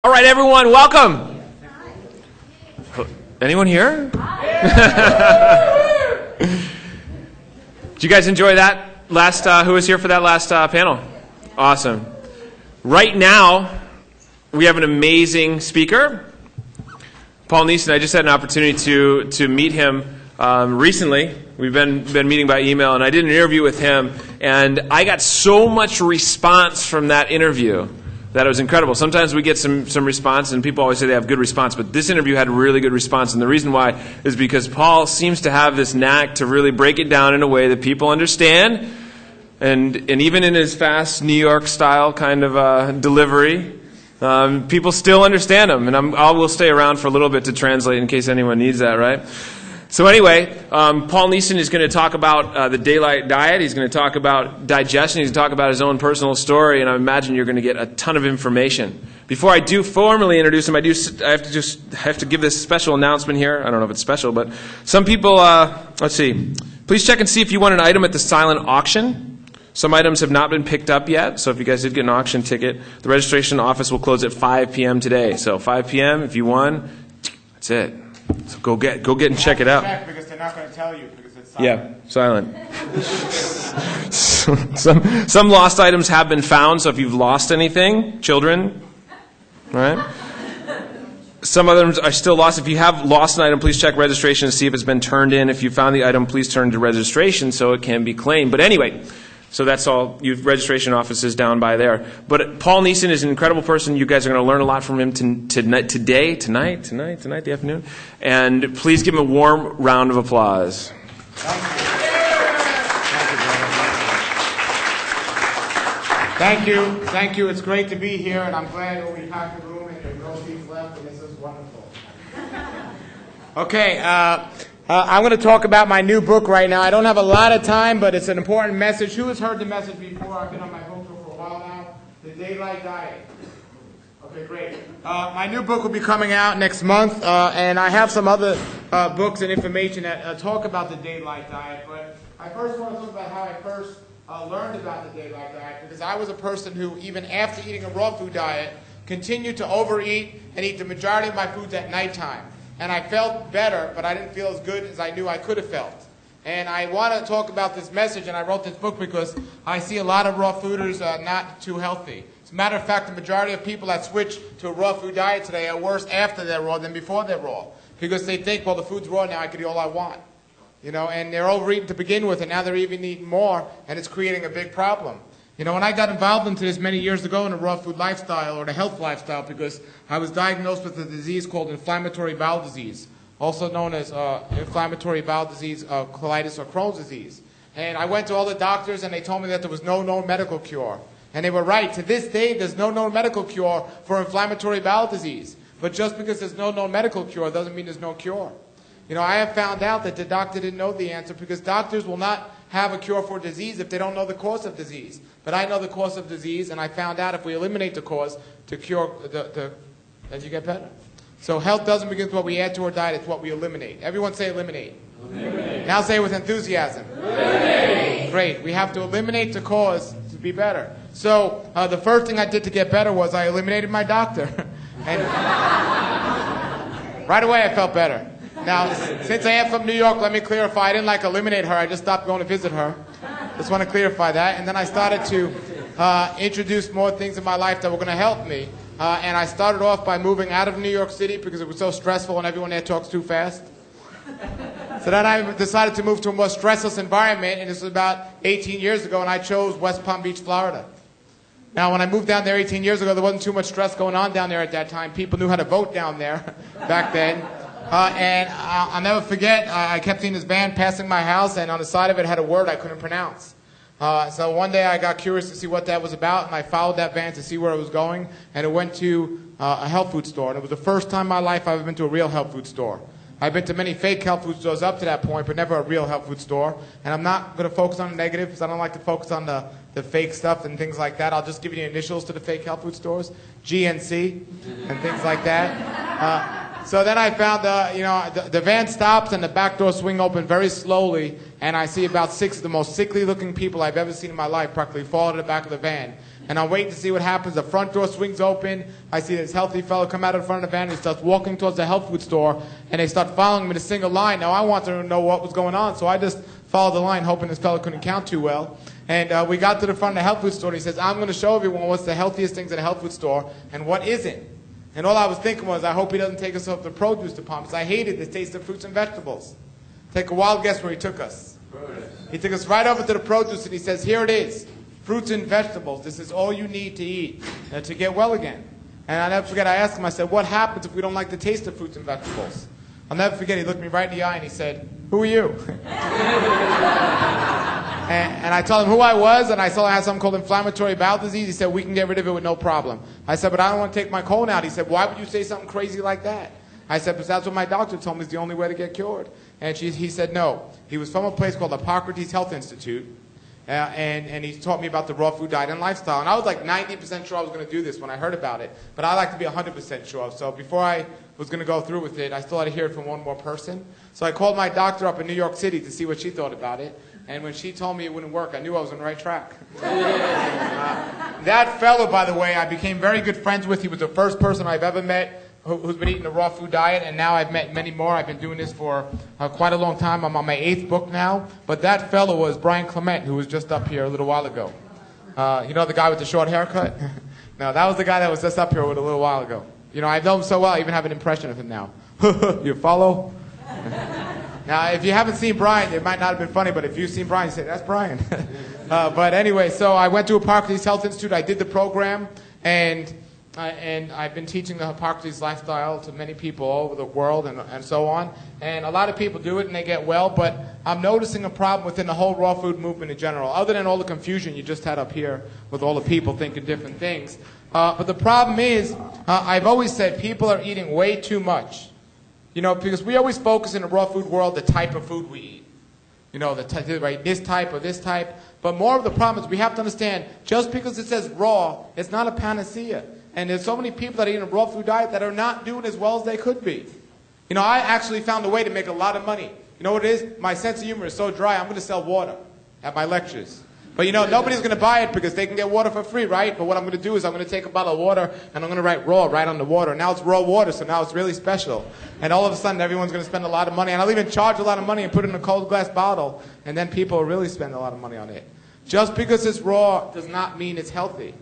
All right, everyone, welcome. Anyone here? Did you guys enjoy that last, who was here for that last panel? Awesome. Right now, we have an amazing speaker, Paul Nison. I just had an opportunity to meet him recently. We've been meeting by email, and I did an interview with him, and I got so much response from that interview that it was incredible. Sometimes we get some response, and people always say they have good response, but this interview had really good response, and the reason why is because Paul seems to have this knack to really break it down in a way that people understand, and even in his fast New York style kind of delivery, people still understand him, and I will stay around for a little bit to translate in case anyone needs that, right? So anyway, Paul Nison is going to talk about the daylight diet. He's going to talk about digestion. He's going to talk about his own personal story, and I imagine you're going to get a ton of information. Before I do formally introduce him, I have to give this special announcement here. I don't know if it's special, but some people, let's see. Please check and see if you want an item at the silent auction. Some items have not been picked up yet, so if you guys did get an auction ticket, the registration office will close at 5 p.m. today. So 5 p.m. if you won, that's it. So go get and check it out. Check because they're not going to tell you because it's silent. Yeah, silent. Some lost items have been found. So if you've lost anything, children, all right? Some items are still lost. If you have lost an item, please check registration to see if it's been turned in. If you found the item, please turn to registration so it can be claimed. But anyway. So that's all. You've registration offices down by there. But Paul Nison is an incredible person. You guys are going to learn a lot from him tonight, the afternoon. And please give him a warm round of applause. Thank you. Thank you. It's great to be here, and I'm glad we packed the room and there are no seats left, and this is wonderful. Okay. I'm going to talk about my new book right now. I don't have a lot of time, but it's an important message. Who has heard the message before? I've been on my book tour for a while now. The Daylight Diet. Okay, great. My new book will be coming out next month, and I have some other books and information that talk about the Daylight Diet. But I first want to talk about how I first learned about the Daylight Diet, because I was a person who, even after eating a raw food diet, continued to overeat and eat the majority of my foods at nighttime. And I felt better, but I didn't feel as good as I knew I could have felt. And I want to talk about this message, and I wrote this book because I see a lot of raw fooders not too healthy. As a matter of fact, the majority of people that switch to a raw food diet today are worse after they're raw than before they're raw. Because they think, well, the food's raw now, I can eat all I want. You know, and they're overeating to begin with, and now they're even eating more, and it's creating a big problem. You know, when I got involved into this many years ago in a raw food lifestyle or the health lifestyle, because I was diagnosed with a disease called inflammatory bowel disease, also known as inflammatory bowel disease, colitis, or Crohn's disease. And I went to all the doctors, and they told me that there was no known medical cure. And they were right. To this day, there's no known medical cure for inflammatory bowel disease. But just because there's no known medical cure doesn't mean there's no cure. You know, I have found out that the doctor didn't know the answer, because doctors will not have a cure for disease if they don't know the cause of disease. But I know the cause of disease, and I found out if we eliminate the cause, to cure as you get better. So health doesn't begin with what we add to our diet, it's what we eliminate. Everyone say eliminate. Eliminate. Now say it with enthusiasm. Eliminate. Great. We have to eliminate the cause to be better. So the first thing I did to get better was I eliminated my doctor. And right away I felt better. Now, since I am from New York, let me clarify, I didn't eliminate her, I just stopped going to visit her. Just want to clarify that. And then I started to introduce more things in my life that were going to help me. And I started off by moving out of New York City because it was so stressful and everyone there talks too fast. So then I decided to move to a more stressless environment, and this was about 18 years ago, and I chose West Palm Beach, Florida. Now, when I moved down there 18 years ago, there wasn't too much stress going on down there at that time. People knew how to vote down there back then. And I'll never forget, I kept seeing this van passing my house, and on the side of it had a word I couldn't pronounce. So one day I got curious to see what that was about, and I followed that van to see where it was going, and it went to a health food store. And it was the first time in my life I've ever been to a real health food store. I've been to many fake health food stores up to that point, but never a real health food store. And I'm not going to focus on the negative, because I don't like to focus on the fake stuff and things like that. I'll just give you the initials to the fake health food stores, GNC, and things like that. So then I found, the van stops and the back door swing open very slowly, and I see about 6 of the most sickly-looking people I've ever seen in my life practically fall to the back of the van. And I'm waiting to see what happens. The front door swings open. I see this healthy fellow come out of the front of the van. And he starts walking towards the health food store, and they start following him in a single line. Now, I want to know what was going on, so I just followed the line, hoping this fellow couldn't count too well. And we got to the front of the health food store, and he says, I'm going to show everyone what's the healthiest things in a health food store and what isn't. And all I was thinking was, I hope he doesn't take us off the produce department, because I hated the taste of fruits and vegetables. Take a wild guess where he took us. He took us right over to the produce, and he says, here it is. Fruits and vegetables, this is all you need to eat to get well again. And I'll never forget, I asked him, I said, what happens if we don't like the taste of fruits and vegetables? I'll never forget, he looked me right in the eye and he said, who are you? and I told him who I was, and I told him I had something called inflammatory bowel disease. He said, we can get rid of it with no problem. I said, but I don't want to take my colon out. He said, why would you say something crazy like that? I said, because that's what my doctor told me is the only way to get cured. And he said, no. He was from a place called Hippocrates Health Institute. And he taught me about the raw food diet and lifestyle. And I was like 90% sure I was going to do this when I heard about it. But I like to be 100% sure. So before I was going to go through with it, I still had to hear it from one more person. So I called my doctor up in New York City to see what she thought about it. And when she told me it wouldn't work, I knew I was on the right track. That fellow, by the way, I became very good friends with. He was the first person I've ever met who's been eating the raw food diet, and now I've met many more. I've been doing this for quite a long time. I'm on my 8th book now. But that fellow was Brian Clement, who was just up here a little while ago. You know the guy with the short haircut? No, that was the guy that was just up here a little while ago. You know, I know him so well, I even have an impression of him now. You follow? Now, if you haven't seen Brian, it might not have been funny, but if you've seen Brian, you say, that's Brian. But anyway, so I went to Hippocrates Health Institute. I did the program, and I've been teaching the Hippocrates lifestyle to many people all over the world and so on. And a lot of people do it and they get well, but I'm noticing a problem within the whole raw food movement in general, other than all the confusion you just had up here with all the people thinking different things. But the problem is, I've always said people are eating way too much. You know, because we always focus in the raw food world the type of food we eat. You know, right, this type or this type. But more of the problem is we have to understand, just because it says raw, it's not a panacea. And there's so many people that are eating a raw food diet that are not doing as well as they could be. You know, I actually found a way to make a lot of money. You know what it is? My sense of humor is so dry, I'm going to sell water at my lectures. But you know, nobody's going to buy it because they can get water for free, right? But what I'm going to do is I'm going to take a bottle of water and I'm going to write raw right on the water. Now it's raw water, so now it's really special. And all of a sudden, everyone's going to spend a lot of money. And I'll even charge a lot of money and put it in a cold glass bottle. And then people will really spend a lot of money on it. Just because it's raw does not mean it's healthy.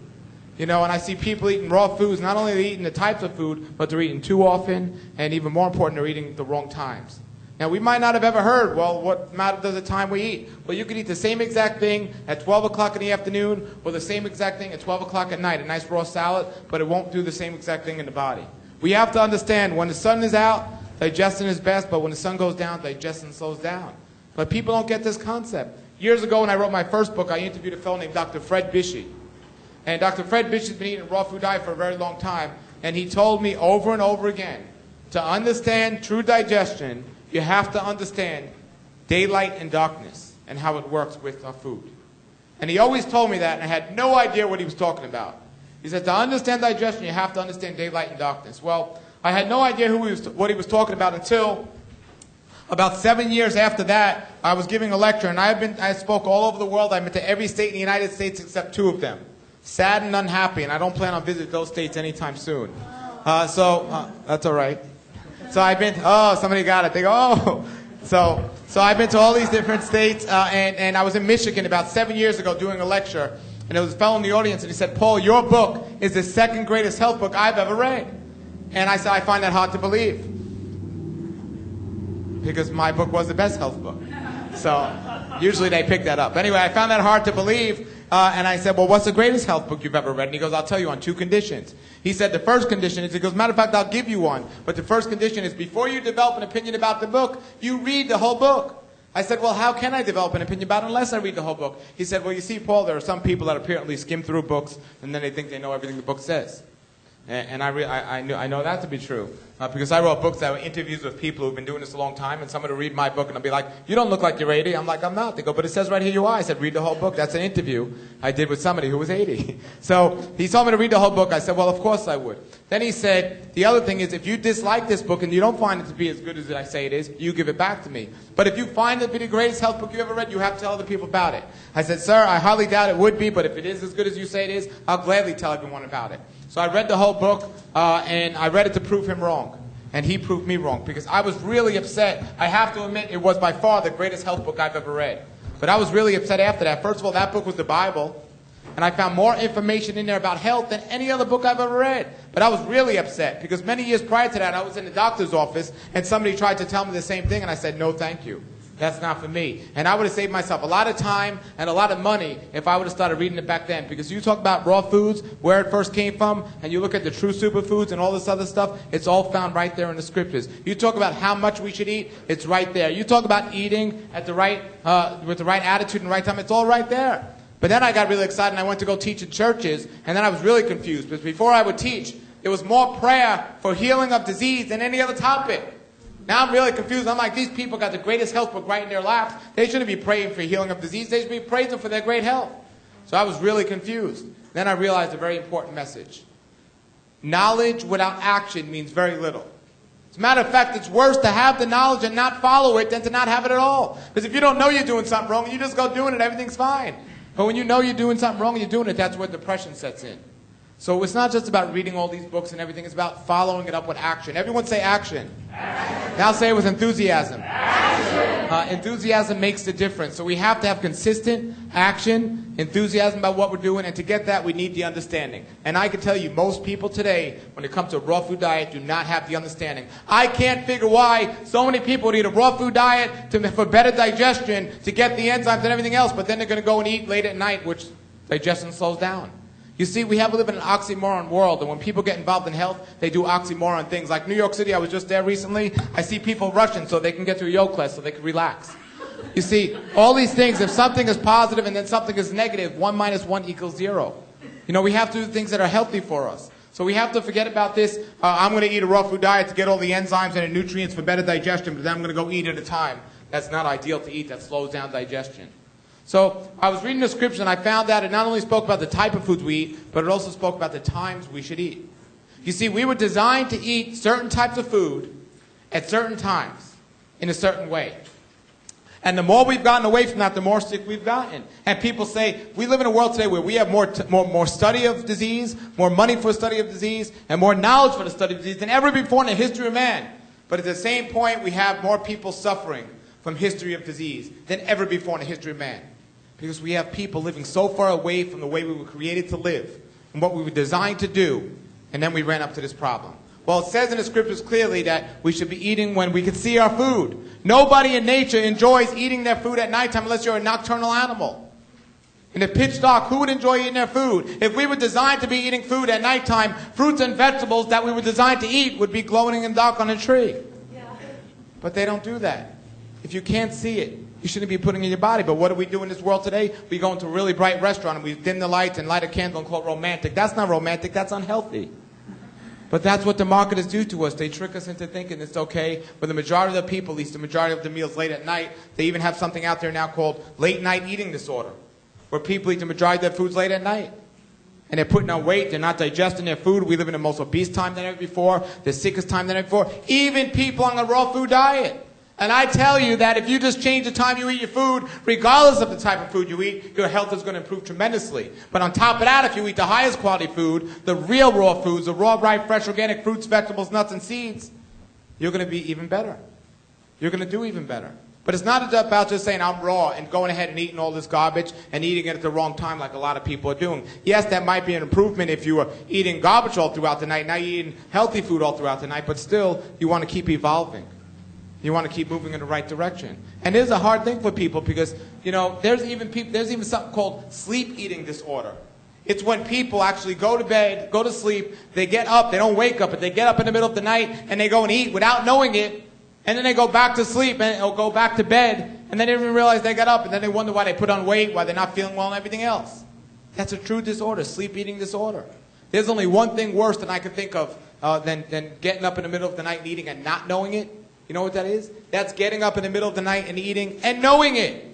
You know, and I see people eating raw foods. Not only are they eating the types of food, but they're eating too often. And even more important, they're eating the wrong times. Now, we might not have ever heard, well, what matter does the time we eat? Well, you could eat the same exact thing at 12 o'clock in the afternoon or the same exact thing at 12 o'clock at night, a nice raw salad, but it won't do the same exact thing in the body. We have to understand when the sun is out, digestion is best, but when the sun goes down, digestion slows down. But people don't get this concept. Years ago when I wrote my first book, I interviewed a fellow named Dr. Fred Bishey. And Dr. Fred Bishey's been eating a raw food diet for a very long time, and he told me over and over again, to understand true digestion, you have to understand daylight and darkness and how it works with our food. And he always told me that, and I had no idea what he was talking about. He said, to understand digestion, you have to understand daylight and darkness. Well, I had no idea what he was talking about until about 7 years after that, I was giving a lecture, and I spoke all over the world. I've been to every state in the United States except 2 of them. Sad and unhappy, and I don't plan on visiting those states anytime soon. That's all right. So I've been, somebody got it. They go, oh. So I've been to all these different states, and I was in Michigan about 7 years ago doing a lecture, and there was a fellow in the audience, and he said, Paul, your book is the 2nd greatest health book I've ever read. And I said, I find that hard to believe, because my book was the best health book. So usually they pick that up. Anyway, I found that hard to believe, and I said, well, what's the greatest health book you've ever read? And he goes, I'll tell you on 2 conditions. He said the first condition is, he goes, matter of fact, I'll give you one. But the first condition is before you develop an opinion about the book, you read the whole book. I said, well, how can I develop an opinion about it unless I read the whole book? He said, well, you see, Paul, there are some people that apparently skim through books and then they think they know everything the book says. And I know that to be true. Because I wrote books that were interviews with people who've been doing this a long time, and somebody would read my book and I'll be like, you don't look like you're 80. I'm like, I'm not. They go, but it says right here you are. I said, read the whole book. That's an interview I did with somebody who was 80. So he told me to read the whole book. I said, well, of course I would. Then he said, the other thing is, if you dislike this book and you don't find it to be as good as I say it is, you give it back to me. But if you find it to be the greatest health book you ever read, you have to tell other people about it. I said, sir, I highly doubt it would be, but if it is as good as you say it is, I'll gladly tell everyone about it. So I read the whole book, and I read it to prove him wrong. And he proved me wrong, because I was really upset. I have to admit, it was by far the greatest health book I've ever read. But I was really upset after that. First of all, that book was the Bible, and I found more information in there about health than any other book I've ever read. But I was really upset, because many years prior to that, I was in the doctor's office, and somebody tried to tell me the same thing, and I said, no, thank you. That's not for me. And I would have saved myself a lot of time and a lot of money if I would have started reading it back then. Because you talk about raw foods, where it first came from, and you look at the true superfoods and all this other stuff, it's all found right there in the scriptures. You talk about how much we should eat, it's right there. You talk about eating at the right, with the right attitude and right time, it's all right there. But then I got really excited and I went to go teach in churches, and then I was really confused. Because before I would teach, there was more prayer for healing of disease than any other topic. Now I'm really confused. I'm like, these people got the greatest health book right in their laps. They shouldn't be praying for healing of disease. They should be praising for their great health. So I was really confused. Then I realized a very important message. Knowledge without action means very little. As a matter of fact, it's worse to have the knowledge and not follow it than to not have it at all. Because if you don't know you're doing something wrong and you just go doing it, everything's fine. But when you know you're doing something wrong and you're doing it, that's where depression sets in. So it's not just about reading all these books and everything. It's about following it up with action. Everyone say action. Action. Now say it with enthusiasm. Action. Enthusiasm makes the difference. So we have to have consistent action, enthusiasm about what we're doing. And to get that, we need the understanding. And I can tell you, most people today, when it comes to a raw food diet, do not have the understanding. I can't figure why so many people would eat a raw food diet for better digestion, to get the enzymes and everything else. But then they're going to go and eat late at night, which digestion slows down. You see, we live in an oxymoron world, and when people get involved in health, they do oxymoron things. Like New York City, I was just there recently. I see people rushing so they can get to a yoga class so they can relax. You see, all these things, if something is positive and then something is negative, 1 minus 1 equals 0. You know, we have to do things that are healthy for us. So we have to forget about this, I'm going to eat a raw food diet to get all the enzymes and the nutrients for better digestion, but then I'm going to go eat at a time. That's not ideal to eat. That slows down digestion. So I was reading the scripture and I found that it not only spoke about the type of foods we eat, but it also spoke about the times we should eat. You see, we were designed to eat certain types of food at certain times in a certain way. And the more we've gotten away from that, the more sick we've gotten. And people say, we live in a world today where we have more study of disease, more money for study of disease, and more knowledge for the study of disease than ever before in the history of man. But at the same point, we have more people suffering from history of disease than ever before in the history of man. Because we have people living so far away from the way we were created to live and what we were designed to do, and then we ran up to this problem. Well, it says in the scriptures clearly that we should be eating when we can see our food. Nobody in nature enjoys eating their food at nighttime unless you're a nocturnal animal. In the pitch dark, who would enjoy eating their food? If we were designed to be eating food at nighttime, fruits and vegetables that we were designed to eat would be glowing in the dark on a tree. Yeah. But they don't do that. If you can't see it, you shouldn't be putting it in your body. But what do we do in this world today? We go into a really bright restaurant and we dim the lights and light a candle and call it romantic. That's not romantic. That's unhealthy. But that's what the marketers do to us. They trick us into thinking it's okay. But the majority of the people eat the majority of the meals late at night. They even have something out there now called late night eating disorder, where people eat the majority of their foods late at night. And they're putting on weight. They're not digesting their food. We live in the most obese time than ever before, the sickest time than ever before. Even people on a raw food diet. And I tell you that if you just change the time you eat your food, regardless of the type of food you eat, your health is going to improve tremendously. But on top of that, if you eat the highest quality food, the real raw foods, the raw, ripe, fresh, organic fruits, vegetables, nuts, and seeds, you're going to be even better. You're going to do even better. But it's not about just saying I'm raw and going ahead and eating all this garbage and eating it at the wrong time like a lot of people are doing. Yes, that might be an improvement if you were eating garbage all throughout the night. Now you're eating healthy food all throughout the night, but still, you want to keep evolving. You want to keep moving in the right direction. And it is a hard thing for people because, you know, there's even something called sleep eating disorder. It's when people actually go to bed, go to sleep, they get up, they don't wake up, but they get up in the middle of the night and they go and eat without knowing it, and then they go back to sleep or go back to bed, and then they didn't even realize they got up, and then they wonder why they put on weight, why they're not feeling well and everything else. That's a true disorder, sleep eating disorder. There's only one thing worse than I could think of than getting up in the middle of the night and eating and not knowing it. You know what that is? That's getting up in the middle of the night and eating and knowing it.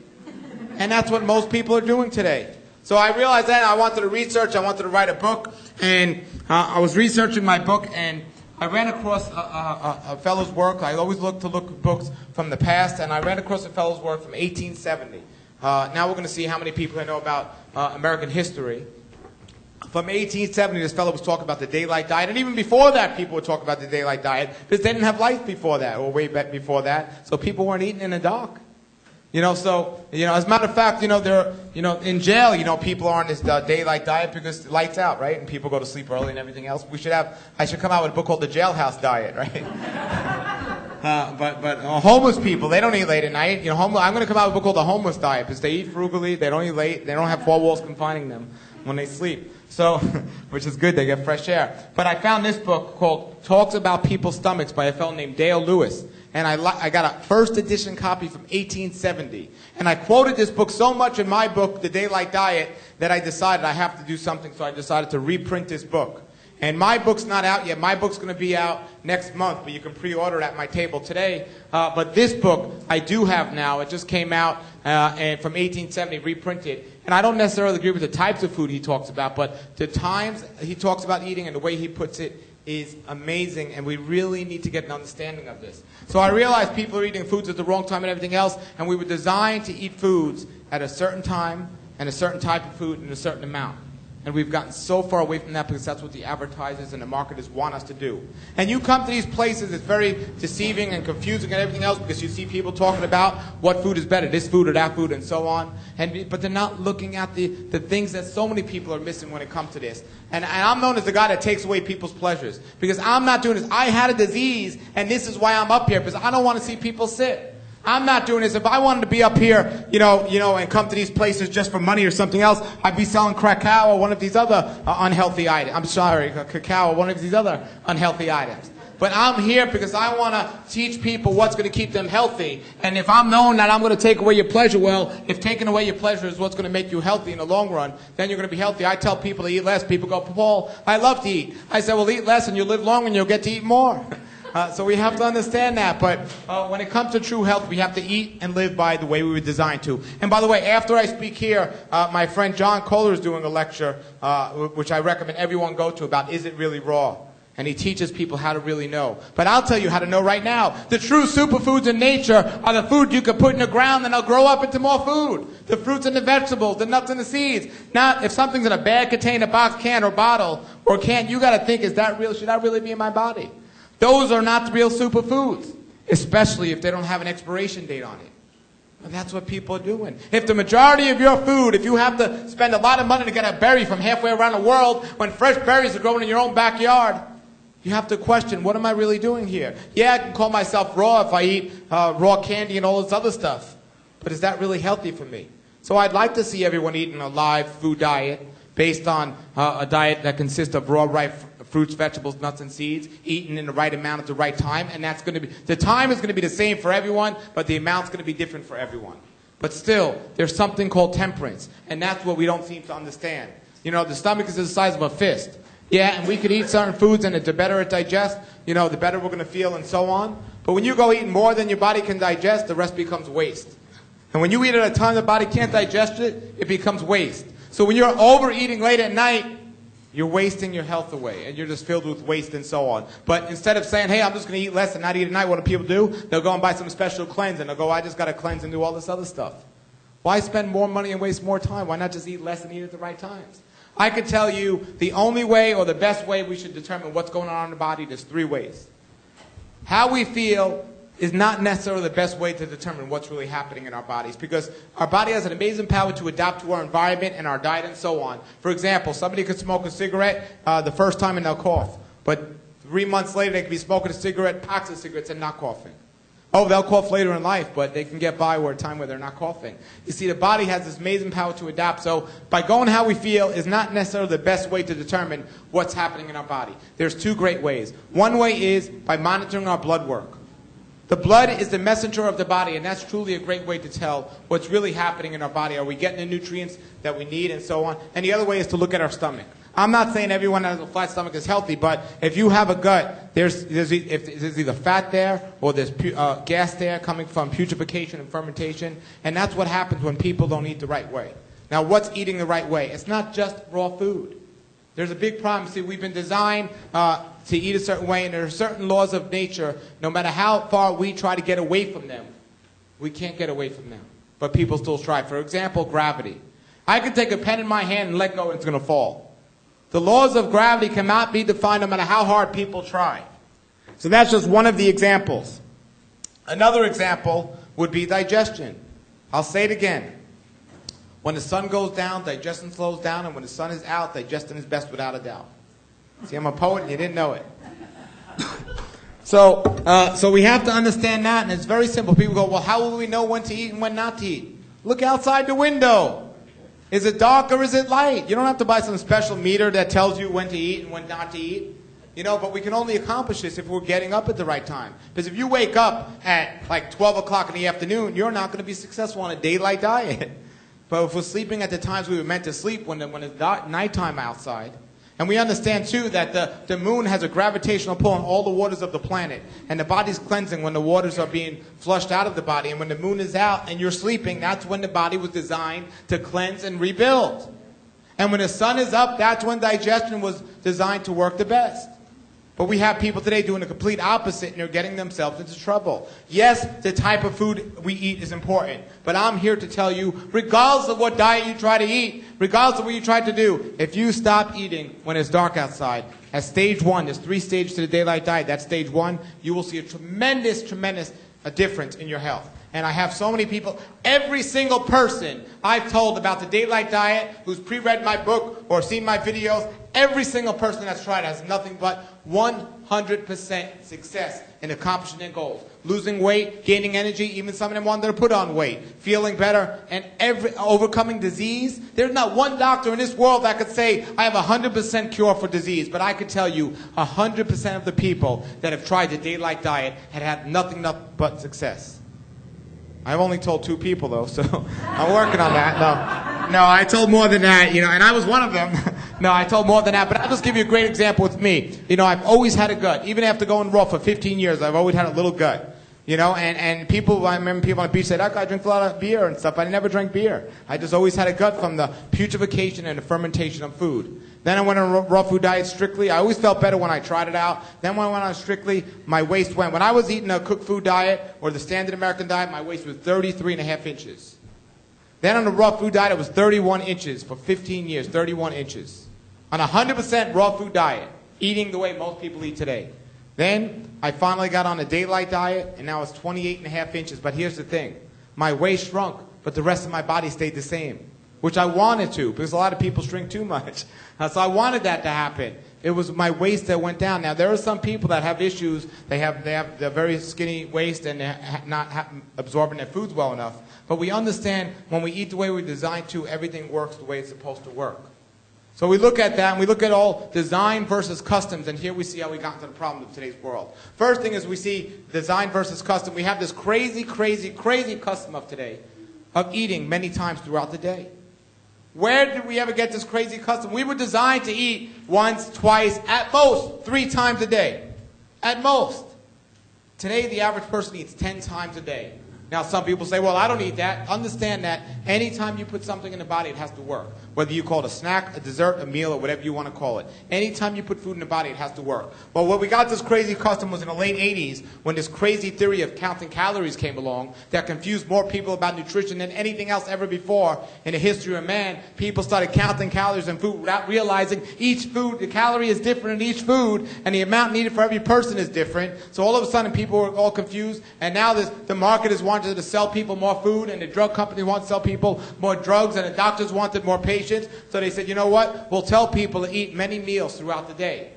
And that's what most people are doing today. So I realized that I wanted to research, I wanted to write a book, and I was researching my book, and I ran across a fellow's work. I always look at books from the past, and I ran across a fellow's work from 1870. Now we're going to see how many people I know about American history. From 1870, this fellow was talking about the daylight diet, and even before that, people would talk about the daylight diet, because they didn't have light before that, or way back before that, so people weren't eating in the dark. As a matter of fact, in jail, people are on this daylight diet because lights out, right? And people go to sleep early and everything else. I should come out with a book called The Jailhouse Diet, right? But homeless people, they don't eat late at night. I'm going to come out with a book called The Homeless Diet because they eat frugally, they don't eat late, they don't have four walls confining them when they sleep. So, which is good, they get fresh air. But I found this book called Talks About People's Stomachs by a fellow named Dale Lewis. And I got a first edition copy from 1870. And I quoted this book so much in my book, The Daylight Diet, that I decided I have to do something. So I decided to reprint this book. And my book's not out yet. My book's going to be out next month, but you can pre-order it at my table today. But this book I do have now. It just came out and from 1870, reprinted. And I don't necessarily agree with the types of food he talks about, but the times he talks about eating and the way he puts it is amazing, and we really need to get an understanding of this. So I realized people are eating foods at the wrong time and everything else, and we were designed to eat foods at a certain time and a certain type of food in a certain amount. And we've gotten so far away from that because that's what the advertisers and the marketers want us to do. And you come to these places, it's very deceiving and confusing and everything else because you see people talking about what food is better, this food or that food and so on. But they're not looking at the things that so many people are missing when it comes to this. And I'm known as the guy that takes away people's pleasures because I'm not doing this. I had a disease, and this is why I'm up here, because I don't want to see people sick. I'm not doing this. If I wanted to be up here, and come to these places just for money or something else, I'd be selling cacao or one of these other unhealthy items. I'm sorry, cacao or one of these other unhealthy items. But I'm here because I want to teach people what's going to keep them healthy. And if I'm known that I'm going to take away your pleasure, well, if taking away your pleasure is what's going to make you healthy in the long run, then you're going to be healthy. I tell people to eat less. People go, Paul, I love to eat. I say, well, eat less and you'll live longer and you'll get to eat more. So we have to understand that. But when it comes to true health, we have to eat and live by the way we were designed to. And by the way, after I speak here, my friend John Kohler is doing a lecture, which I recommend everyone go to, about Is It Really Raw? And he teaches people how to really know. But I'll tell you how to know right now. The true superfoods in nature are the food you can put in the ground and they'll grow up into more food. The fruits and the vegetables, the nuts and the seeds. Not if something's in a bag container, box, can, or bottle, or can, you got to think, is that real? Should that really be in my body? Those are not the real superfoods, especially if they don't have an expiration date on it. And that's what people are doing. If the majority of your food, if you have to spend a lot of money to get a berry from halfway around the world when fresh berries are growing in your own backyard, you have to question, what am I really doing here? Yeah, I can call myself raw if I eat raw candy and all this other stuff. But is that really healthy for me? So I'd like to see everyone eating a live food diet based on a diet that consists of raw, ripe fruits, vegetables, nuts, and seeds, eaten in the right amount at the right time. And that's going to be, the time is going to be the same for everyone, but the amount's going to be different for everyone. But still, there's something called temperance, and that's what we don't seem to understand. The stomach is the size of a fist. Yeah, and we could eat certain foods, and the better it digests, the better we're going to feel and so on. But when you go eating more than your body can digest, the rest becomes waste. And when you eat at a time the body can't digest it, it becomes waste. So when you're overeating late at night, you're wasting your health away, and you're just filled with waste and so on. But instead of saying, hey, I'm just going to eat less and not eat at night, what do people do? They'll go and buy some special cleanse, and they'll go, I just got to cleanse and do all this other stuff. Why spend more money and waste more time? Why not just eat less and eat at the right times? I could tell you the only way or the best way we should determine what's going on in the body, there's 3 ways. How we feel is not necessarily the best way to determine what's really happening in our bodies, because our body has an amazing power to adapt to our environment and our diet and so on. For example, somebody could smoke a cigarette the first time and they'll cough, but 3 months later they could be smoking a cigarette, packs of cigarettes, and not coughing. Oh, they'll cough later in life, but they can get by with a time where they're not coughing. You see, the body has this amazing power to adapt, so by going how we feel is not necessarily the best way to determine what's happening in our body. There's 2 great ways. One way is by monitoring our blood work. The blood is the messenger of the body, and that's truly a great way to tell what's really happening in our body. Are we getting the nutrients that we need and so on? And the other way is to look at our stomach. I'm not saying everyone that has a flat stomach is healthy, but if you have a gut, there's either fat there or there's gas there coming from putrefaction and fermentation, and that's what happens when people don't eat the right way. Now, what's eating the right way? It's not just raw food. There's a big problem. See, we've been designed to eat a certain way, and there are certain laws of nature. No matter how far we try to get away from them, we can't get away from them. But people still try. For example, gravity. I can take a pen in my hand and let go, and it's going to fall. The laws of gravity cannot be defined no matter how hard people try. So that's just one of the examples. Another example would be digestion. I'll say it again. When the sun goes down, digestion slows down, and when the sun is out, digestion is best without a doubt. See, I'm a poet and you didn't know it. So we have to understand that, and it's very simple. People go, well, how will we know when to eat and when not to eat? Look outside the window. Is it dark or is it light? You don't have to buy some special meter that tells you when to eat and when not to eat. You know, but we can only accomplish this if we're getting up at the right time. Because if you wake up at like 12 o'clock in the afternoon, you're not going to be successful on a daylight diet. But if we're sleeping at the times we were meant to sleep when it's nighttime outside, and we understand, too, that the moon has a gravitational pull on all the waters of the planet. And the body's cleansing when the waters are being flushed out of the body. And when the moon is out and you're sleeping, that's when the body was designed to cleanse and rebuild. And when the sun is up, that's when digestion was designed to work the best. But we have people today doing the complete opposite, and they're getting themselves into trouble. Yes, the type of food we eat is important. But I'm here to tell you, regardless of what diet you try to eat, regardless of what you try to do, if you stop eating when it's dark outside, at stage 1, there's 3 stages to the daylight diet. That's stage 1. You will see a tremendous difference in your health. And I have so many people, every single person I've told about the daylight diet, who's pre-read my book or seen my videos, every single person that's tried has nothing but 100% success in accomplishing their goals. Losing weight, gaining energy, even some of them wanted to put on weight, feeling better, and overcoming disease. There's not one doctor in this world that could say, I have 100% cure for disease, but I could tell you 100% of the people that have tried the daylight diet had nothing but success. I've only told 2 people, though, so I'm working on that. No, I told more than that, and I was one of them. No, I told more than that, but I'll just give you a great example with me. I've always had a gut. Even after going raw for 15 years, I've always had a little gut. And people, I remember people on the beach said, I drink a lot of beer and stuff. I never drank beer. I just always had a gut from the putrefaction and the fermentation of food. Then I went on a raw food diet strictly. I always felt better when I tried it out. Then when I went on strictly, my waist went. When I was eating a cooked food diet or the standard American diet, my waist was 33.5 inches. Then on the raw food diet, it was 31 inches for 15 years, 31 inches. On a 100% raw food diet, eating the way most people eat today. Then I finally got on a daylight diet, and now it's 28.5 inches. But here's the thing. My waist shrunk, but the rest of my body stayed the same, which I wanted to, because a lot of people shrink too much. So I wanted that to happen. It was my waist that went down. Now, there are some people that have issues. They have the very skinny waist, and they're not absorbing their foods well enough. But we understand when we eat the way we're designed to, everything works the way it's supposed to work. So we look at that, and we look at all design versus customs, and here we see how we got into the problem of today's world. First thing is we see design versus custom. We have this crazy, crazy, crazy custom of today of eating many times throughout the day. Where did we ever get this crazy custom? We were designed to eat once, twice, at most 3 times a day. At most. Today, the average person eats 10 times a day. Now, some people say, well, I don't eat that. Understand that anytime you put something in the body, it has to work. Whether you call it a snack, a dessert, a meal, or whatever you want to call it. Anytime you put food in the body, it has to work. Well, what we got this crazy custom was in the late 80s when this crazy theory of counting calories came along that confused more people about nutrition than anything else ever before in the history of man. People started counting calories in food without realizing each food, the calorie is different in each food, and the amount needed for every person is different. So all of a sudden, people were all confused, and now the market is wanting to sell people more food, and the drug company wants to sell people more drugs, and the doctors wanted more patients. So they said, you know what? We'll tell people to eat many meals throughout the day.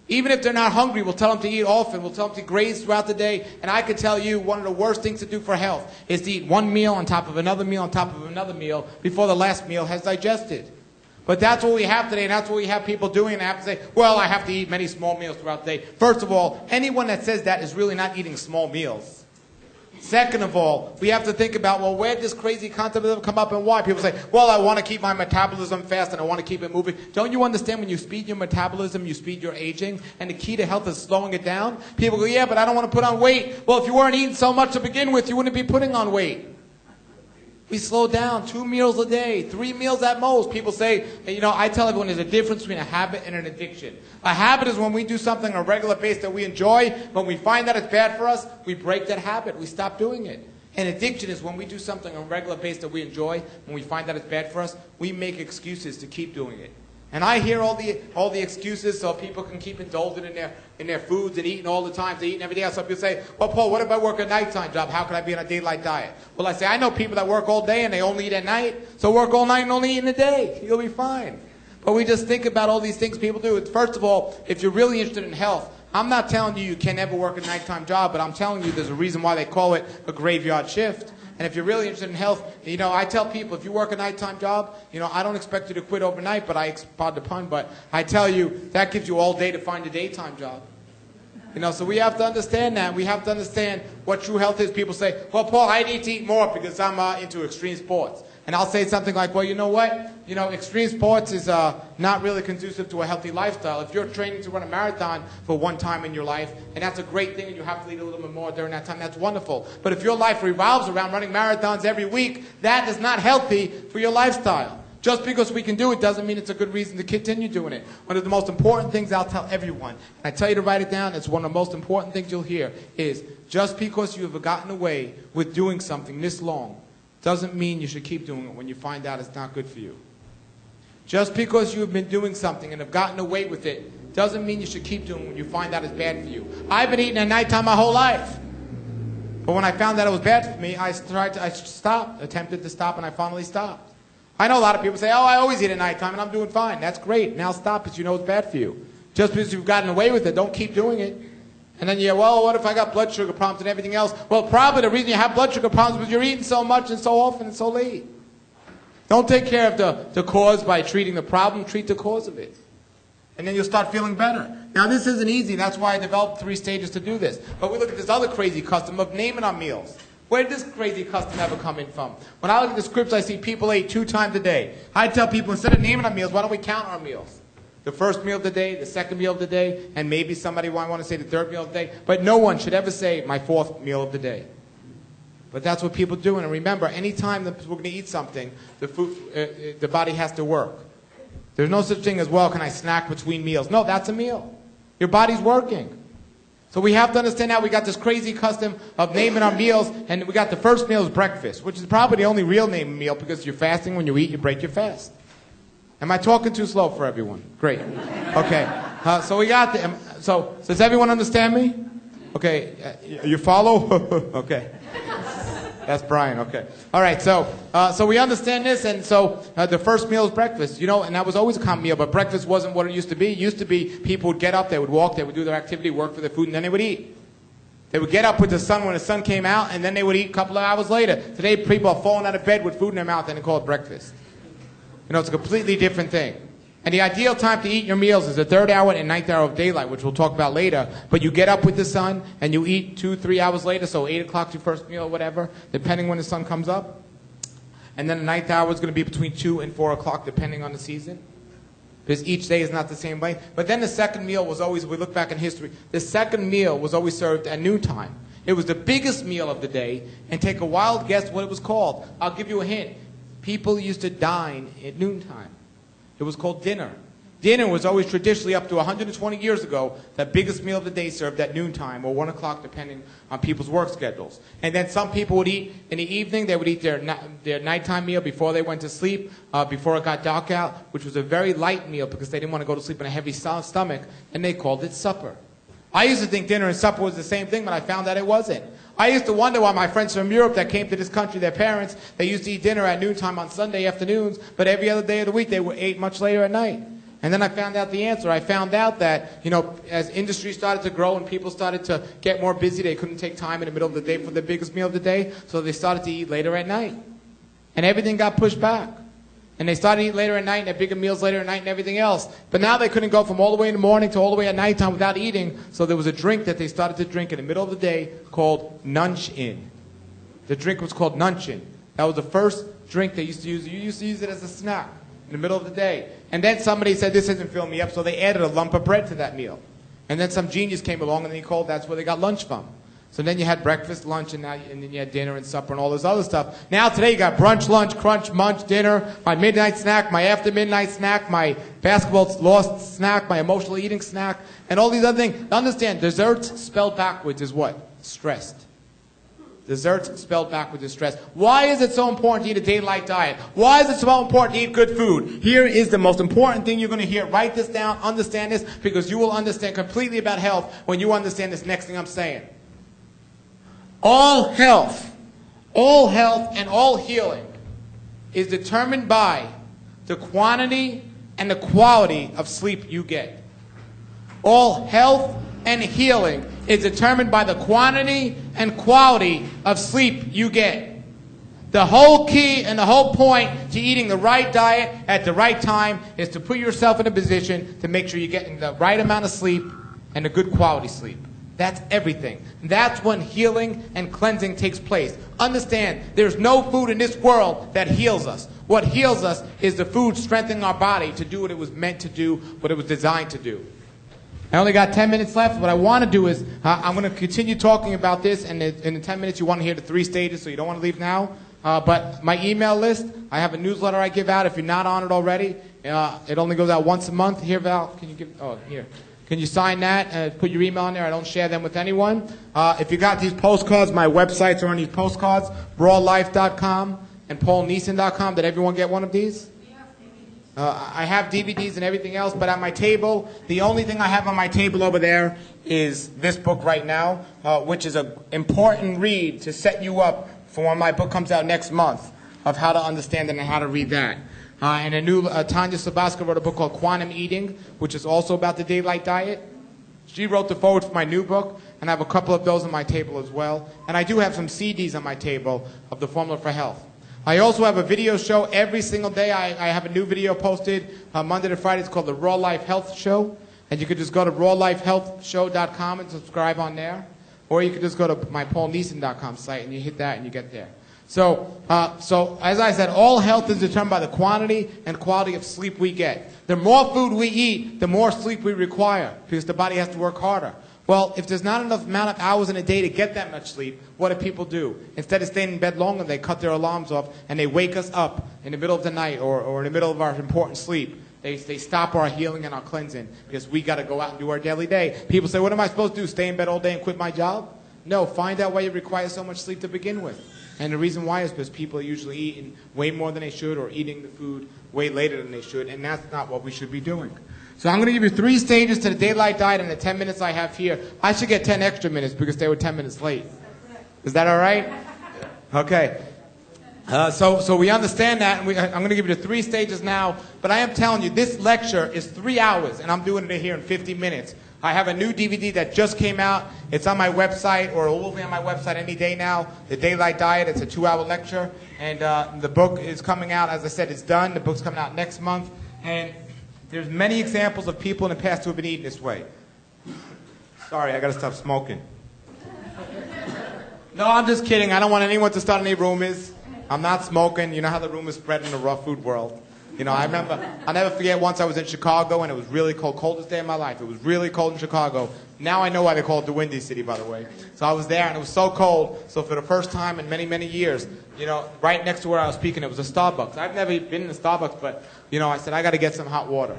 Even if they're not hungry, we'll tell them to eat often. We'll tell them to graze throughout the day. And I can tell you one of the worst things to do for health is to eat one meal on top of another meal on top of another meal before the last meal has digested. But that's what we have today, and that's what we have people doing. And I have to say, well, I have to eat many small meals throughout the day. First of all, anyone that says that is really not eating small meals. Second of all, we have to think about, well, where did this crazy concept come up and why? People say, well, I want to keep my metabolism fast and I want to keep it moving. Don't you understand when you speed your metabolism, you speed your aging? And the key to health is slowing it down? People go, yeah, but I don't want to put on weight. Well, if you weren't eating so much to begin with, you wouldn't be putting on weight. We slow down, 2 meals a day, 3 meals at most. People say, you know, I tell everyone there's a difference between a habit and an addiction. A habit is when we do something on a regular basis that we enjoy. When we find that it's bad for us, we break that habit. We stop doing it. And addiction is when we do something on a regular basis that we enjoy. When we find that it's bad for us, we make excuses to keep doing it. And I hear all the excuses so people can keep indulging in their foods and eating all the time. They eat and everything else. Some people say, well, Paul, what if I work a nighttime job? How can I be on a daylight diet? Well, I say, I know people that work all day and they only eat at night. So work all night and only eat in the day. You'll be fine. But we just think about all these things people do. First of all, if you're really interested in health, I'm not telling you you can never work a nighttime job, but I'm telling you there's a reason why they call it a graveyard shift. And if you're really interested in health, you know, I tell people, if you work a nighttime job, you know, I don't expect you to quit overnight, but pardon the pun, but I tell you, that gives you all day to find a daytime job. You know, so we have to understand that. We have to understand what true health is. People say, well, Paul, I need to eat more because I'm into extreme sports. And I'll say something like, well, you know what? You know, extreme sports is not really conducive to a healthy lifestyle. If you're training to run a marathon for one time in your life, and that's a great thing, and you have to eat a little bit more during that time, that's wonderful. But if your life revolves around running marathons every week, that is not healthy for your lifestyle. Just because we can do it doesn't mean it's a good reason to continue doing it. One of the most important things I'll tell everyone, and I tell you to write it down, it's one of the most important things you'll hear, is just because you have gotten away with doing something this long doesn't mean you should keep doing it when you find out it's not good for you. Just because you have been doing something and have gotten away with it doesn't mean you should keep doing it when you find out it's bad for you. I've been eating at nighttime my whole life. But when I found out it was bad for me, I stopped, attempted to stop, and I finally stopped. I know a lot of people say, oh, I always eat at nighttime and I'm doing fine. That's great. Now stop because you know it's bad for you. Just because you've gotten away with it, don't keep doing it. And then you're, well, what if I got blood sugar problems and everything else? Well, probably the reason you have blood sugar problems is because you're eating so much and so often and so late. Don't take care of the cause by treating the problem. Treat the cause of it. And then you'll start feeling better. Now, this isn't easy. That's why I developed 3 stages to do this. But we look at this other crazy custom of naming our meals. Where did this crazy custom ever come in from? When I look at the scripts, I see people ate 2 times a day. I tell people, instead of naming our meals, why don't we count our meals? The first meal of the day, the second meal of the day, and maybe somebody might want to say the third meal of the day. But no one should ever say my 4th meal of the day. But that's what people do. And remember, anytime that we're going to eat something, the body has to work. There's no such thing as, well, can I snack between meals? No, that's a meal. Your body's working. So we have to understand now we got this crazy custom of naming our meals, and we got the first meal is breakfast, which is probably the only real name meal because you're fasting. When you eat, you break your fast. Am I talking too slow for everyone? Great. Okay. So we got the. So does everyone understand me? Okay. You follow? Okay. That's Brian. Okay. All right. So we understand this, and so the first meal is breakfast. You know, and that was always a common meal, but breakfast wasn't what it used to be. It used to be people would get up, they would walk, they would do their activity, work for their food, and then they would eat. They would get up with the sun when the sun came out, and then they would eat a couple of hours later. Today, people are falling out of bed with food in their mouth, and they call it breakfast. You know, it's a completely different thing. And the ideal time to eat your meals is the 3rd hour and 9th hour of daylight, which we'll talk about later. But you get up with the sun, and you eat 2-3 hours later, so 8 o'clock your first meal or whatever, depending when the sun comes up. And then the 9th hour is going to be between 2 and 4 o'clock, depending on the season. Because each day is not the same length. But then the second meal was always, if we look back in history, the second meal was always served at noontime. It was the biggest meal of the day, and take a wild guess what it was called. I'll give you a hint. People used to dine at noontime. It was called dinner. Dinner was always traditionally up to 120 years ago the biggest meal of the day served at noontime or 1 o'clock depending on people's work schedules. And then some people would eat in the evening. They would eat their nighttime meal before they went to sleep, before it got dark out, which was a very light meal because they didn't want to go to sleep on a heavy stomach, and they called it supper. I used to think dinner and supper was the same thing, but I found that it wasn't. I used to wonder why my friends from Europe that came to this country, their parents, they used to eat dinner at noontime on Sunday afternoons, but every other day of the week they ate much later at night. And then I found out the answer. I found out that, you know, as industry started to grow and people started to get more busy, they couldn't take time in the middle of the day for the biggest meal of the day, so they started to eat later at night. And everything got pushed back. And they started to eat later at night and have bigger meals later at night and everything else. But now they couldn't go from all the way in the morning to all the way at nighttime without eating. So there was a drink that they started to drink in the middle of the day called Nunch-In. The drink was called Nison. That was the first drink they used to use. You used to use it as a snack in the middle of the day. And then somebody said, this isn't filling me up, so they added a lump of bread to that meal. And then some genius came along and he called, that's where they got lunch from. So then you had breakfast, lunch, and then you had dinner and supper and all this other stuff. Now today you got brunch, lunch, crunch, munch, dinner, my midnight snack, my after midnight snack, my basketball lost snack, my emotional eating snack, and all these other things. Understand, desserts spelled backwards is what? Stressed. Desserts spelled backwards is stress. Why is it so important to eat a daylight diet? Why is it so important to eat good food? Here is the most important thing you're going to hear. Write this down, understand this, because you will understand completely about health when you understand this next thing I'm saying. All health and all healing is determined by the quantity and the quality of sleep you get. All health and healing is determined by the quantity and quality of sleep you get. The whole key and the whole point to eating the right diet at the right time is to put yourself in a position to make sure you're getting the right amount of sleep and a good quality sleep. That's everything. That's when healing and cleansing takes place. Understand, there's no food in this world that heals us. What heals us is the food strengthening our body to do what it was meant to do, what it was designed to do. I only got 10 minutes left. What I want to do is, I'm going to continue talking about this, and in the 10 minutes you want to hear the 3 stages, so you don't want to leave now. But my email list, I have a newsletter I give out if you're not on it already. It only goes out once a month. Here, Val, can you give, oh, here. Can you sign that and put your email in there? I don't share them with anyone. If you got these postcards, my websites are on these postcards, rawlife.com and paulnison.com. Did everyone get one of these? I have DVDs and everything else, but at my table, the only thing I have on my table over there is this book right now, which is an important read to set you up for when my book comes out next month of how to understand it and how to read that. And a new Tanya Sabaska wrote a book called Quantum Eating, which is also about the daylight diet. She wrote the forward for my new book, and I have a couple of those on my table as well. And I do have some CDs on my table of the Formula for Health. I also have a video show every single day. I have a new video posted Monday to Friday. It's called the Raw Life Health Show. And you could just go to rawlifehealthshow.com and subscribe on there. Or you could just go to my paulnison.com site and you hit that and you get there. So as I said, all health is determined by the quantity and quality of sleep we get. The more food we eat, the more sleep we require because the body has to work harder. Well, if there's not enough amount of hours in a day to get that much sleep, what do people do? Instead of staying in bed longer, they cut their alarms off and they wake us up in the middle of the night or in the middle of our important sleep. They stop our healing and our cleansing because we got to go out and do our daily day. People say, what am I supposed to do, stay in bed all day and quit my job? No, find out why you require so much sleep to begin with. And the reason why is because people are usually eating way more than they should or eating the food way later than they should, and that's not what we should be doing. So I'm going to give you 3 stages to the daylight diet in the 10 minutes I have here. I should get 10 extra minutes because they were 10 minutes late. Is that all right? Okay. So we understand that, and I'm going to give you the 3 stages now, but I am telling you, this lecture is 3 hours, and I'm doing it here in 50 minutes. I have a new DVD that just came out. It's on my website, or it will be on my website any day now, The Daylight Diet. It's a 2-hour lecture, and the book is coming out. As I said, it's done. The book's coming out next month, and there's many examples of people in the past who have been eating this way. Sorry, I got to stop smoking. No, I'm just kidding. I don't want anyone to start any rumors. I'm not smoking. You know how the rumors spread in the raw food world. You know, I remember, I'll never forget once I was in Chicago and it was really cold, coldest day of my life. It was really cold in Chicago. Now I know why they call it the Windy City, by the way. So I was there and it was so cold. So for the first time in many, many years, you know, right next to where I was speaking, it was a Starbucks. I've never been in a Starbucks, but, you know, I said, I got to get some hot water.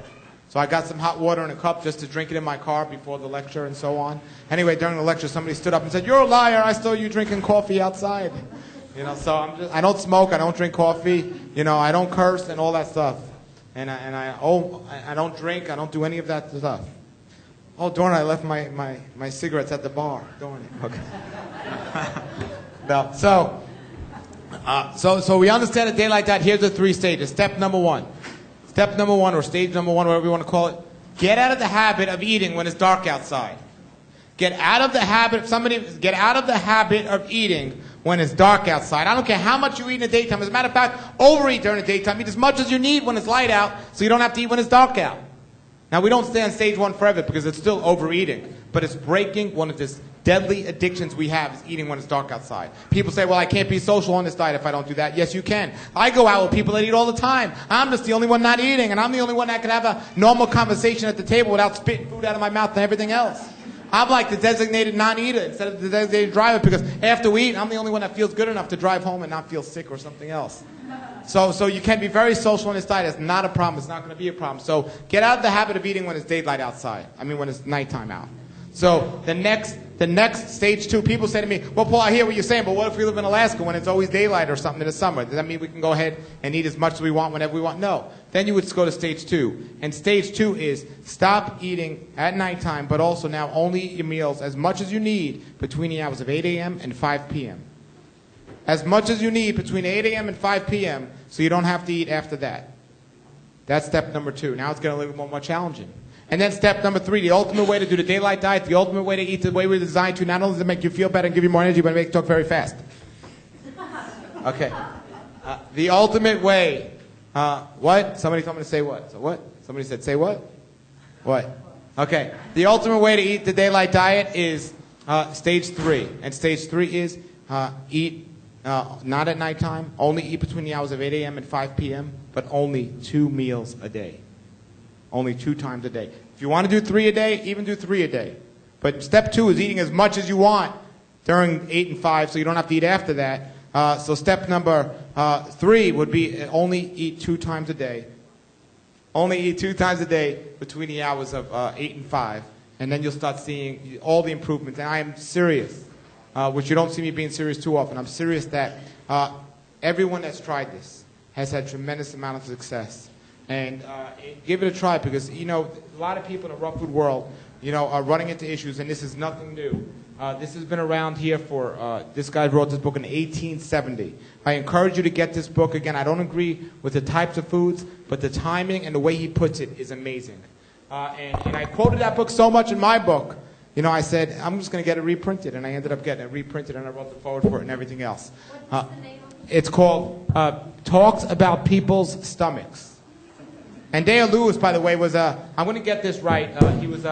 So I got some hot water in a cup just to drink it in my car before the lecture and so on. Anyway, during the lecture, somebody stood up and said, "You're a liar. I saw you drinking coffee outside." You know, so I don't smoke, I don't drink coffee, you know, I don't curse and all that stuff. And I don't drink, I don't do any of that stuff. Oh, darn it, I left my cigarettes at the bar. Darn it. Okay. No, so we understand a day like that. Here's the 3 stages. Step number 1. Step number 1, or stage number 1, whatever you want to call it. Get out of the habit of eating when it's dark outside. Get out of the habit of eating when it's dark outside. I don't care how much you eat in the daytime. As a matter of fact, overeat during the daytime. Eat as much as you need when it's light out so you don't have to eat when it's dark out. Now, we don't stay on stage 1 forever because it's still overeating, but it's breaking one of the deadly addictions we have is eating when it's dark outside. People say, well, I can't be social on this diet if I don't do that. Yes, you can. I go out with people that eat all the time. I'm just the only one not eating, and I'm the only one that can have a normal conversation at the table without spitting food out of my mouth and everything else. I'm like the designated non-eater instead of the designated driver because after we eat, I'm the only one that feels good enough to drive home and not feel sick or something else. So you can be very social on this diet. It's not a problem. It's not going to be a problem. So get out of the habit of eating when it's daylight outside. I mean, when it's nighttime out. So the next stage 2, people say to me, well, Paul, I hear what you're saying, but what if we live in Alaska when it's always daylight or something in the summer? Does that mean we can go ahead and eat as much as we want whenever we want? No. Then you would go to stage 2. And stage 2 is stop eating at nighttime, but also now only eat your meals as much as you need between the hours of 8 a.m. and 5 p.m. As much as you need between 8 a.m. and 5 p.m. so you don't have to eat after that. That's step number 2. Now it's getting a little more challenging. And then step number 3, the ultimate way to do the daylight diet, the ultimate way to eat the way we're designed to, not only does it make you feel better and give you more energy, but it makes you talk very fast. Okay. The ultimate way, what? Somebody told me to say what? So what? Somebody said say what? What? Okay. The ultimate way to eat the daylight diet is stage 3. And stage 3 is eat not at nighttime, only eat between the hours of 8 a.m. and 5 p.m., but only 2 meals a day. Only 2 times a day. If you want to do 3 a day, even do 3 a day. But step 2 is eating as much as you want during 8 and 5, so you don't have to eat after that. So step number 3 would be only eat 2 times a day. Only eat 2 times a day between the hours of 8 and 5. And then you'll start seeing all the improvements. And I am serious, which you don't see me being serious too often. I'm serious that everyone that's tried this has had tremendous amount of success. And give it a try because, you know, a lot of people in the raw food world, you know, are running into issues, and this is nothing new. This has been around here for, this guy wrote this book in 1870. I encourage you to get this book. Again, I don't agree with the types of foods, but the timing and the way he puts it is amazing. And I quoted that book so much in my book. You know, I said, I'm just going to get it reprinted, and I ended up getting it reprinted, and I wrote the forward for it and everything else. What's the name of it? It's called Talks About People's Stomachs. And Dale Lewis, by the way, was I'm going to get this right. He was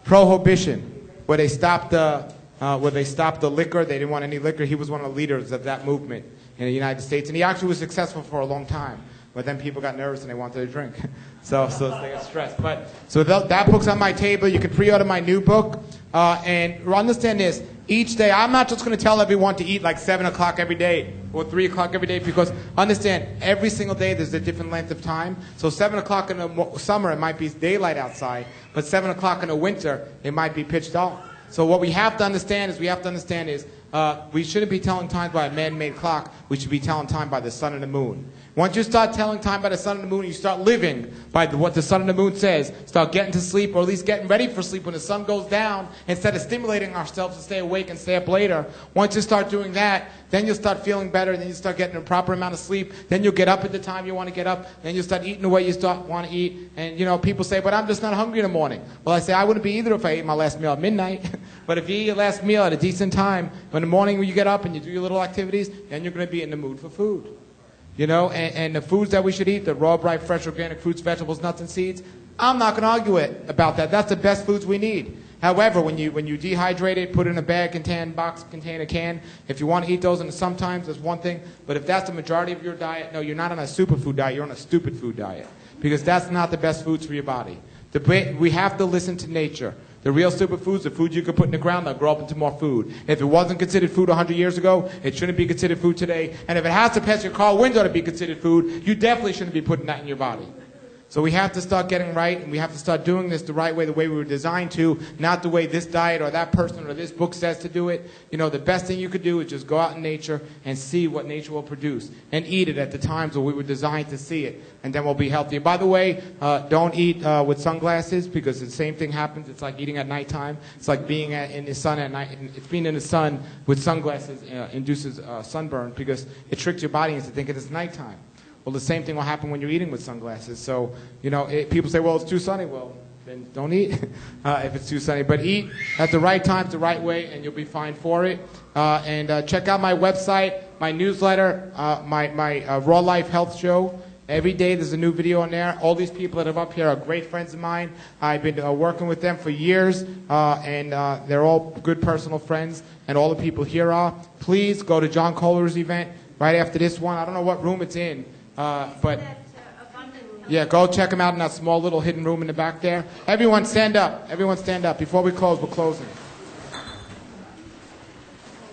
prohibition, where they stopped the liquor. They didn't want any liquor. He was one of the leaders of that movement in the United States, and he actually was successful for a long time. But then people got nervous and they wanted to drink, so they got stressed. But so that book's on my table. You can pre-order my new book, and understand this. Each day, I'm not just going to tell everyone to eat like 7 o'clock every day or 3 o'clock every day because, understand, every single day there's a different length of time. So 7 o'clock in the summer, it might be daylight outside, but 7 o'clock in the winter, it might be pitch dark. So what we have to understand is we shouldn't be telling time by a man-made clock. We should be telling time by the sun and the moon. Once you start telling time by the sun and the moon, you start living by what the sun and the moon says. Start getting to sleep, or at least getting ready for sleep when the sun goes down, instead of stimulating ourselves to stay awake and stay up later. Once you start doing that, then you'll start feeling better, then you start getting a proper amount of sleep, then you'll get up at the time you want to get up, then you'll start eating the way you want to eat. And, you know, people say, but I'm just not hungry in the morning. Well, I say, I wouldn't be either if I ate my last meal at midnight. But if you eat your last meal at a decent time, in the morning when you get up and you do your little activities, then you're going to be in the mood for food. You know, and the foods that we should eat, the raw, bright, fresh, organic fruits, vegetables, nuts, and seeds, I'm not going to argue about that. That's the best foods we need. However, when you dehydrate it, put it in a bag, box, contain a can, if you want to eat those, and sometimes that's one thing, but if that's the majority of your diet, no, you're not on a superfood diet, you're on a stupid food diet. Because that's not the best foods for your body. We have to listen to nature. The real superfoods, the food you can put in the ground, they'll grow up into more food. If it wasn't considered food 100 years ago, it shouldn't be considered food today. And if it has to pass your car window to be considered food, you definitely shouldn't be putting that in your body. So we have to start getting right, and we have to start doing this the right way, the way we were designed to, not the way this diet or that person or this book says to do it. You know, the best thing you could do is just go out in nature and see what nature will produce, and eat it at the times where we were designed to see it, and then we'll be healthier. By the way, don't eat with sunglasses, because the same thing happens. It's like eating at nighttime. It's like being in the sun at night. It's being in the sun with sunglasses induces sunburn, because it tricks your body into thinking it's nighttime. Well, the same thing will happen when you're eating with sunglasses. So, you know, people say, well, it's too sunny. Well, then don't eat if it's too sunny. But eat at the right time, the right way, and you'll be fine for it. And check out my website, my newsletter, my Raw Life Health Show. Every day there's a new video on there. All these people that are up here are great friends of mine. I've been working with them for years, and they're all good personal friends, and all the people here are. Please go to John Kohler's event right after this one. I don't know what room it's in, but yeah, go check them out in that small little hidden room in the back there. Everyone stand up. Everyone stand up. Before we close, we're closing.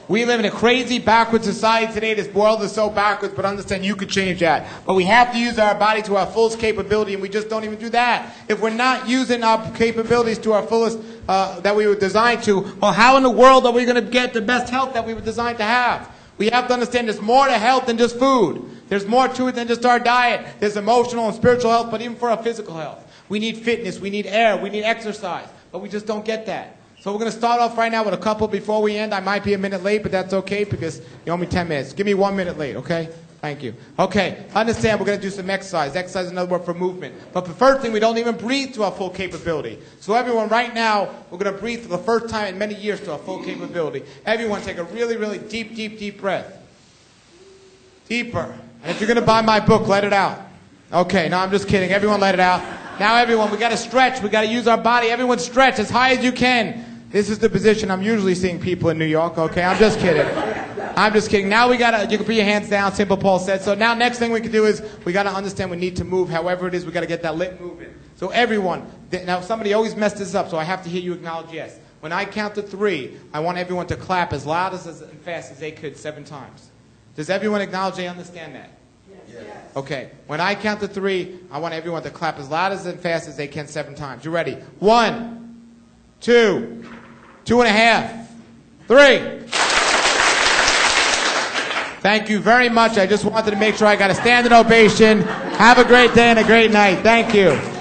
We live in a crazy, backwards society today. This world is so backwards, but understand you could change that. But we have to use our body to our fullest capability, and we just don't even do that. If we're not using our capabilities to our fullest that we were designed to, well, how in the world are we going to get the best health that we were designed to have? We have to understand there's more to health than just food. There's more to it than just our diet. There's emotional and spiritual health, but even for our physical health. We need fitness, we need air, we need exercise, but we just don't get that. So we're going to start off right now with a couple before we end. I might be a minute late, but that's okay because you owe me 10 minutes. Give me 1 minute late, okay? Thank you. Okay, understand we're going to do some exercise. Exercise is another word for movement. But the first thing, we don't even breathe to our full capability. So everyone, right now, we're going to breathe for the first time in many years to our full capability. Everyone take a really, really deep, deep, deep breath. Deeper. And if you're going to buy my book, let it out. Okay, no, I'm just kidding. Everyone let it out. Now everyone, we got to stretch. We got to use our body. Everyone stretch as high as you can. This is the position I'm usually seeing people in New York, okay? I'm just kidding. I'm just kidding. Now we got to, you can put your hands down, Simple Paul said. So now next thing we can do is we got to understand we need to move. However it is, we got to get that lip moving. So everyone, now somebody always messed this up, so I have to hear you acknowledge yes. When I count to 3, I want everyone to clap as loud as and fast as they could 7 times. Does everyone acknowledge they understand that? Yes. Okay. When I count to 3, I want everyone to clap as loud as and fast as they can 7 times. You ready? 1, 2, 2.5, 3. Thank you very much. I just wanted to make sure I got a standing ovation. Have a great day and a great night. Thank you.